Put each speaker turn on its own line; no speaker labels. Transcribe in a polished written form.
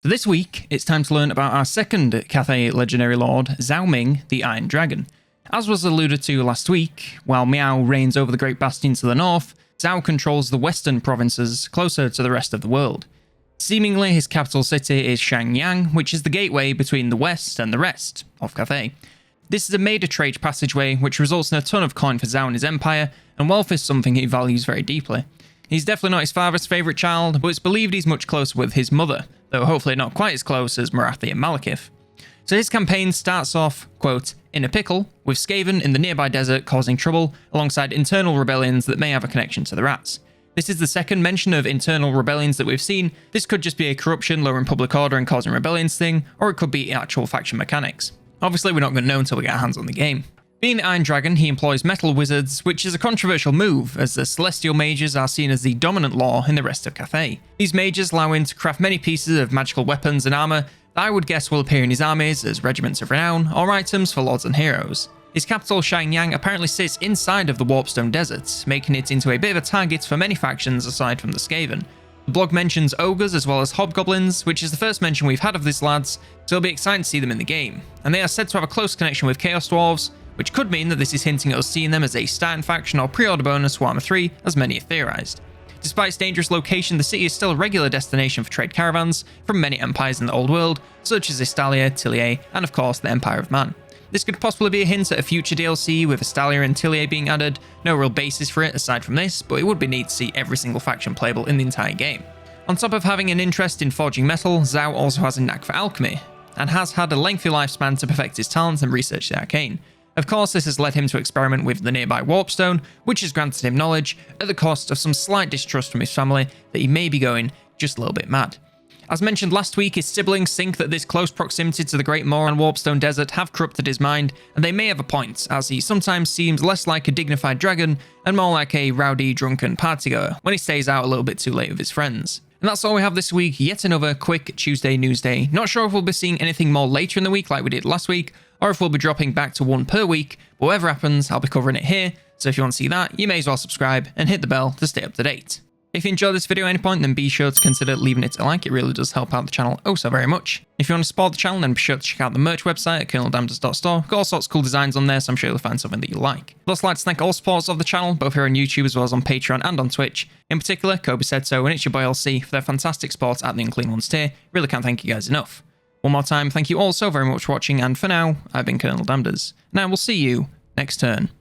So this week, it's time to learn about our second Cathay legendary lord, Zhao Ming, the Iron Dragon. As was alluded to last week, while Miao reigns over the Great Bastions to the north, Zhao controls the western provinces closer to the rest of the world. Seemingly, his capital city is Xiangyang, which is the gateway between the west and the rest of Cathay. This is a major trade passageway, which results in a ton of coin for Zhao and his empire, and wealth is something he values very deeply. He's definitely not his father's favourite child, but it's believed he's much closer with his mother, though hopefully not quite as close as Marathi and Malekith. So his campaign starts off, quote, in a pickle, with Skaven in the nearby desert causing trouble, alongside internal rebellions that may have a connection to the rats. This is the second mention of internal rebellions that we've seen. This could just be a corruption lowering public order and causing rebellions thing, or it could be actual faction mechanics. Obviously we're not going to know until we get our hands on the game. Being the Iron Dragon, he employs metal wizards, which is a controversial move, as the celestial mages are seen as the dominant law in the rest of Cathay. These mages allow him to craft many pieces of magical weapons and armour that I would guess will appear in his armies as regiments of renown, or items for lords and heroes. His capital, Xiangyang, apparently sits inside of the Warpstone Desert, making it into a bit of a target for many factions aside from the Skaven. The blog mentions ogres as well as hobgoblins, which is the first mention we've had of these lads, so it'll be exciting to see them in the game. And they are said to have a close connection with Chaos Dwarves, which could mean that this is hinting at us seeing them as a starting faction or pre-order bonus for Warhammer 3, as many have theorised. Despite its dangerous location, the city is still a regular destination for trade caravans from many empires in the old world, such as Estalia, Tillier, and of course the Empire of Man. This could possibly be a hint at a future DLC with Estalia and Tillier being added. No real basis for it aside from this, but it would be neat to see every single faction playable in the entire game. On top of having an interest in forging metal, Zhao also has a knack for alchemy, and has had a lengthy lifespan to perfect his talents and research the arcane. Of course, this has led him to experiment with the nearby Warpstone, which has granted him knowledge at the cost of some slight distrust from his family that he may be going just a little bit mad. As mentioned last week, his siblings think that this close proximity to the Great Moor and Warpstone Desert have corrupted his mind, and they may have a point, as he sometimes seems less like a dignified dragon and more like a rowdy, drunken partygoer when he stays out a little bit too late with his friends. And that's all we have this week, yet another quick Tuesday news day. Not sure if we'll be seeing anything more later in the week like we did last week, or if we'll be dropping back to one per week, but whatever happens, I'll be covering it here, so if you want to see that, you may as well subscribe and hit the bell to stay up to date. If you enjoyed this video at any point, then be sure to consider leaving it a like, it really does help out the channel oh so very much. If you want to support the channel, then be sure to check out the merch website at COLONELDAMNEDERS.store, got all sorts of cool designs on there, so I'm sure you'll find something that you like. I'd also like to thank all supporters of the channel, both here on YouTube as well as on Patreon and on Twitch. In particular, Kobe Said So and It's Your Boy LC for their fantastic support at the Unclean Ones tier, really can't thank you guys enough. One more time, thank you all so very much for watching, and for now, I've been Colonel Damneders, and I will see you next turn.